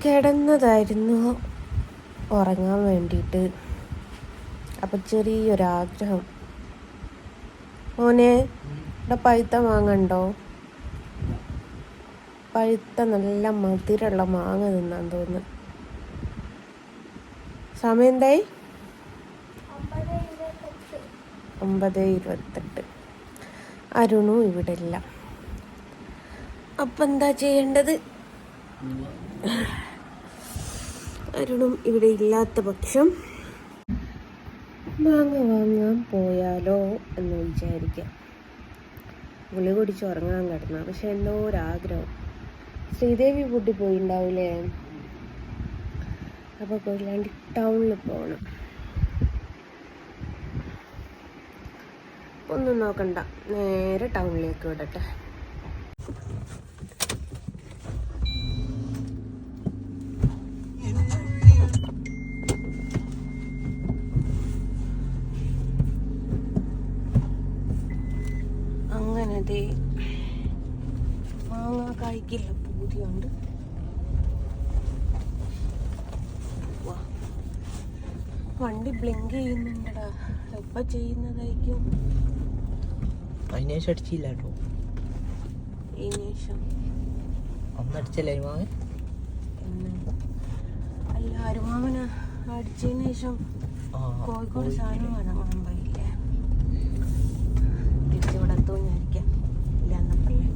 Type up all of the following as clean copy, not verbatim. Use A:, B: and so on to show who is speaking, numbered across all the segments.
A: കിടന്നതായിരുന്നു ഉറങ്ങാൻ വേണ്ടിയിട്ട്. അപ്പം ചെറിയൊരാഗ്രഹം. മോനെ, ഇവിടെ പഴുത്ത മാങ്ങ ഉണ്ടോ? പഴുത്ത നല്ല മധുരമുള്ള മാങ്ങ തിന്നാൻ തോന്നുന്നു. സമയം എന്തായി? 9:28. അരുണും ഇവിടെ ഇല്ല. അപ്പം എന്താ ചെയ്യേണ്ടത്? അരുണും ഇവിടെ ഇല്ലാത്ത പക്ഷം മാങ്ങ വാങ്ങാൻ പോയാലോ എന്ന് വിചാരിക്കാം. ഗുളി കുടിച്ച് ഉറങ്ങാൻ കിടന്ന, പക്ഷെ എന്തോ ഒരാഗ്രഹം. ശ്രീദേവി പൂട്ടി പോയിണ്ടാവില്ലേ? അപ്പോൾ കൊയിലാണ്ടി ടൗണിൽ പോകണം. ഒന്നും നോക്കണ്ട, നേരെ ടൗണിലേക്ക് വിടട്ടെ. അങ്ങനത്തെ മാങ്ങ കഴിക്കില്ല, പൂതിയുണ്ട്. വണ്ടി ബ്ലിങ്ക് ചെയ്യുന്നുണ്ടടാ. എപ്പ ചെയ്യുന്നതായിരിക്കും?
B: അതിനേശം അടിച്ചില്ല കേട്ടോ. അന്നടിച്ചല്ലേ അരുമാവൻ?
A: അല്ല, അരുമാവന് അടിച്ചതിന് ശേഷം കോഴിക്കോട് സാധനം വാങ്ങാൻ പോയില്ലേ? തിരിച്ചിവിടെ എത്തുമെന്നായിരിക്കാം. ഇല്ല എന്നപ്പല്ലേ.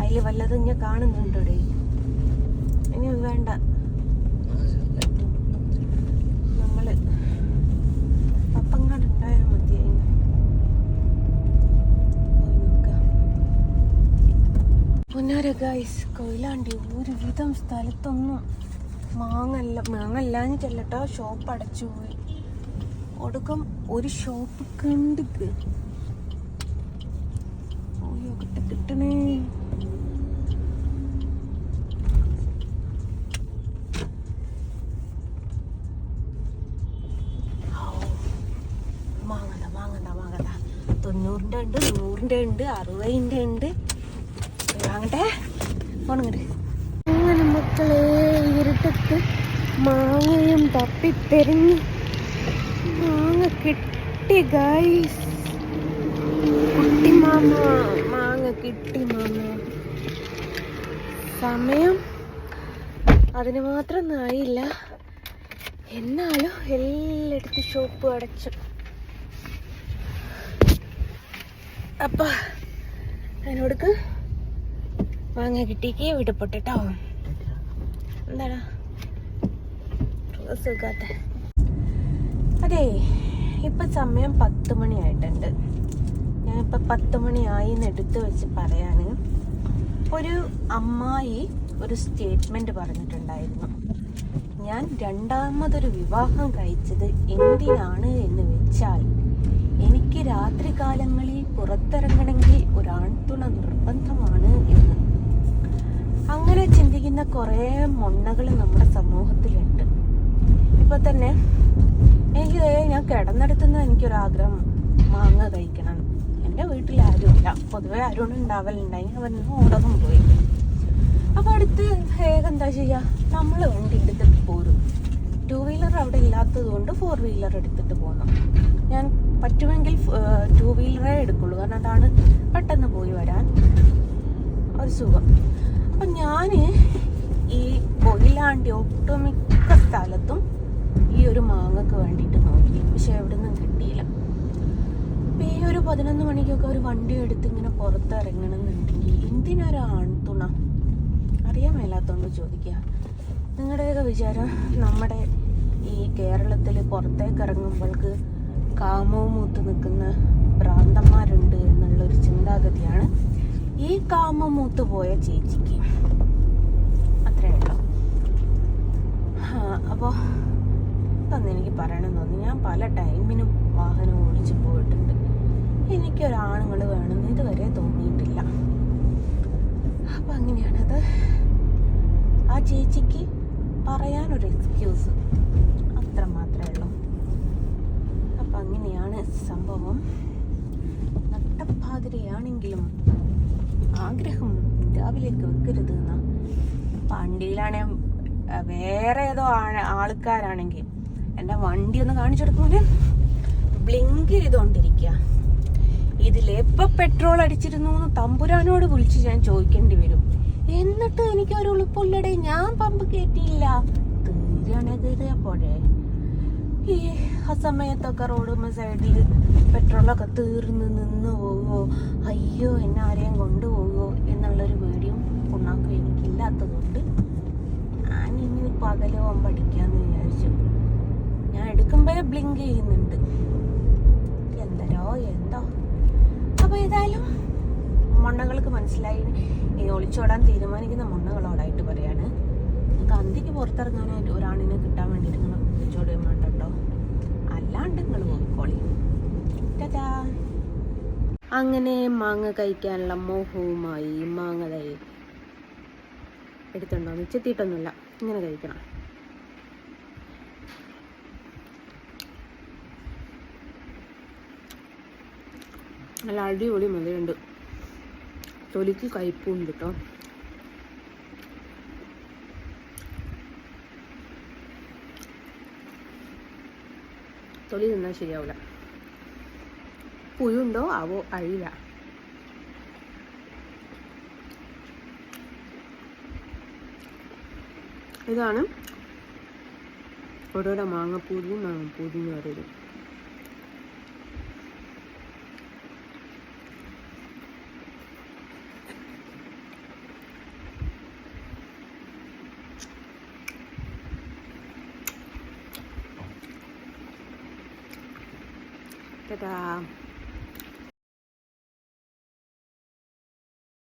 A: അതിൽ വല്ലതും ഞാൻ കാണുന്നുണ്ടോടെ? ഇനി വേണ്ട, നമ്മള് പപ്പങ്ങാട് ഉണ്ടായാൽ മതിയായി. പോയി നോക്കാം. പൊന്നാര ഗൈസ്, കൊയിലാണ്ടി ഒരുവിധം സ്ഥലത്തൊന്നും മാങ്ങല്ലാഞ്ഞിട്ടല്ലോ, ഷോപ്പ് അടച്ചു പോയി. ഒടുക്കം ഒരു ഷോപ്പ് കണ്ടിക്ക് പോയോ കിട്ടണേ. മാങ്ങണ്ട 90-ന്റെ ഉണ്ട്, 100-ന്റെ ഉണ്ട്, 60-ന്റെ ഉണ്ട്. വാങ്ങട്ടെ, പോണങ്ങട്ട്. അങ്ങനെ മക്കളെ, ഇരുട്ടത്ത് മാങ്ങയും തപ്പിത്തെരിഞ്ഞ് മാങ്ങ കിട്ടി ഗൈസ്. കുട്ടി മാങ്ങ കിട്ടി മാമ. സമയം അതിന് മാത്രം ആയില്ല, എന്നാലും എല്ലായിടത്തും ഷോപ്പ് അടച്ചു. അപ്പൊ അതിനോടക്ക് മാങ്ങ കിട്ടിക്ക് വിടപ്പെട്ടോ. എന്താടാ സുഖാത്ത? അതെ, ഇപ്പൊ സമയം 10 മണിയായിട്ടുണ്ട്. ഞാനിപ്പോൾ 10 മണിയായി എന്ന് എടുത്തു വെച്ച് പറയാണ്. ഒരു അമ്മായി ഒരു സ്റ്റേറ്റ്മെന്റ് പറഞ്ഞിട്ടുണ്ടായിരുന്നു. ഞാൻ രണ്ടാമതൊരു വിവാഹം കഴിച്ചത് എന്തിനാണ് എന്ന് വെച്ചാൽ, എനിക്ക് രാത്രി കാലങ്ങളിൽ പുറത്തിറങ്ങണമെങ്കിൽ ഒരാൺതുണ നിർബന്ധമാണ് എന്ന്. അങ്ങനെ ചിന്തിക്കുന്ന കുറേ മൊണ്ണകൾ നമ്മുടെ സമൂഹത്തിലുണ്ട്. ഇപ്പൊ തന്നെ ഞാൻ കിടന്നെടുത്തുനിന്ന് എനിക്കൊരാഗ്രഹം മാങ്ങ കഴിക്കണം. എൻ്റെ വീട്ടിൽ ആരുമില്ല, പൊതുവെ ആരും ഉണ്ടാവലുണ്ടായി. അവരൊന്നും ഓടൊന്നും പോയി. അപ്പൊ അടുത്ത് വേഗം എന്താ ചെയ്യാ, നമ്മൾ വണ്ടി എടുത്തിട്ട് പോരും. 2 വീലർ അവിടെ ഇല്ലാത്തത് കൊണ്ട് 4 വീലർ എടുത്തിട്ട് പോകണം. ഞാൻ പറ്റുമെങ്കിൽ 2 വീലറേ എടുക്കുള്ളൂ, കാരണം അതാണ് പെട്ടെന്ന് പോയി വരാൻ ഒരു സുഖം. അപ്പൊ ഞാൻ ഈ കൊയിലാണ്ടി ഒട്ടുമിക്ക സ്ഥലത്തും ഈ ഒരു മാങ്ങക്ക് വേണ്ടിയിട്ട് നോക്കി, പക്ഷെ എവിടെ നിന്നും കിട്ടിയില്ല. അപ്പൊ ഈ ഒരു 11 മണിക്കൊക്കെ ഒരു വണ്ടി എടുത്ത് ഇങ്ങനെ പുറത്തിറങ്ങണമെന്നുണ്ടെങ്കിൽ എന്തിനൊരു ആൺതുണ? അറിയാൻ മേലാത്തോണ്ട് ചോദിക്കുക. നിങ്ങളുടെയൊക്കെ വിചാരം നമ്മുടെ ഈ കേരളത്തിൽ പുറത്തേക്ക് ഇറങ്ങുമ്പോൾക്ക് കാമവും മൂത്ത് നിൽക്കുന്ന ഭ്രാന്തന്മാരുണ്ട് എന്നുള്ളൊരു ചിന്താഗതിയാണ് ഈ കാമം മൂത്ത് പോയ ചേച്ചിക്ക്. അത്രേ ഉള്ളൂ. അപ്പോൾ ഇതൊന്നും എനിക്ക് പറയണമെന്ന് തോന്നി. ഞാൻ പല ടൈമിനും വാഹനം ഓടിച്ചു പോയിട്ടുണ്ട്. എനിക്കൊരാണുങ്ങൾ വേണമെന്ന് ഇതുവരെ തോന്നിയിട്ടില്ല. അപ്പം അങ്ങനെയാണത്. ആ ചേച്ചിക്ക് പറയാനൊരു എക്സ്ക്യൂസ്, അത്ര മാത്രമേ ഉള്ളൂ. അപ്പം അങ്ങനെയാണ് സംഭവം. നട്ടപ്പാതിരയാണെങ്കിലും ആഗ്രഹം രാവിലേക്ക് വെക്കരുത് എന്നാ. വണ്ടിയിലാണെ വേറെ ഏതോ ആൾക്കാരാണെങ്കിൽ എൻ്റെ വണ്ടി ഒന്ന് കാണിച്ചെടുക്കുമ്പോൾ ബ്ലിങ്ക് ചെയ്തോണ്ടിരിക്കുക. ഇതിലെപ്പോ പെട്രോൾ അടിച്ചിരുന്നു തമ്പുരാനോട് വിളിച്ച് ഞാൻ ചോദിക്കേണ്ടി വരും. എന്നിട്ട് എനിക്ക് ഒരു ഉളുപ്പുള്ളടേ, ഞാൻ പമ്പ് കയറ്റിയില്ല. തീരണ പോഴേ ഈ ആ സമയത്തൊക്കെ റോഡ് സൈഡിൽ പെട്രോളൊക്കെ തീർന്ന് നിന്ന് പോവോ, അയ്യോ എന്നെ ആരെയും കൊണ്ടുപോകുമോ എന്നുള്ളൊരു പേടിയും പുണ്ണാക്കും എനിക്കില്ലാത്തതുകൊണ്ട് ഞാൻ ഇനി പകല് പഠിക്കാന്ന് വിചാരിച്ചു. ഞാൻ എടുക്കുമ്പോഴേ ബ്ലിങ്ക് ചെയ്യുന്നുണ്ട്. എന്തോ അപ്പൊ ഏതായാലും മൊണ്ണകൾക്ക് മനസ്സിലായി. ഈ ഒളിച്ചോടാൻ തീരുമാനിക്കുന്ന മൊണ്ണകളോടായിട്ട് പറയാണ്, നിങ്ങൾക്ക് അന്തിക്ക് പുറത്തിറങ്ങാനായിട്ട് ഒരാണിനെ കിട്ടാൻ വേണ്ടിയിട്ട് നിങ്ങൾ ഒളിച്ചോടുകയും വേണ്ടോ, അല്ലാണ്ട് നിങ്ങൾ പോയിക്കോളി. അങ്ങനെ മാങ്ങ കഴിക്കാനുള്ള മോഹവുമായി മാങ്ങ തൈ എടുത്തുണ്ടോ മിച്ചെത്തിയിട്ടൊന്നുമില്ല, ഇങ്ങനെ കഴിക്കണം. നല്ല അടിപൊളി മധുരമുണ്ട്, തൊലിക്ക് കയ്പുണ്ട് കേട്ടോ. തൊലി തിന്നാൽ ശരിയാവില്ല, പുഴുണ്ടോ ആവോ അറിയില്ല. ഇതാണ് ഓരോരോ മാങ്ങപ്പൂരിയും മാങ്ങപ്പൂരിയും പറയുന്നത്. Ta-da!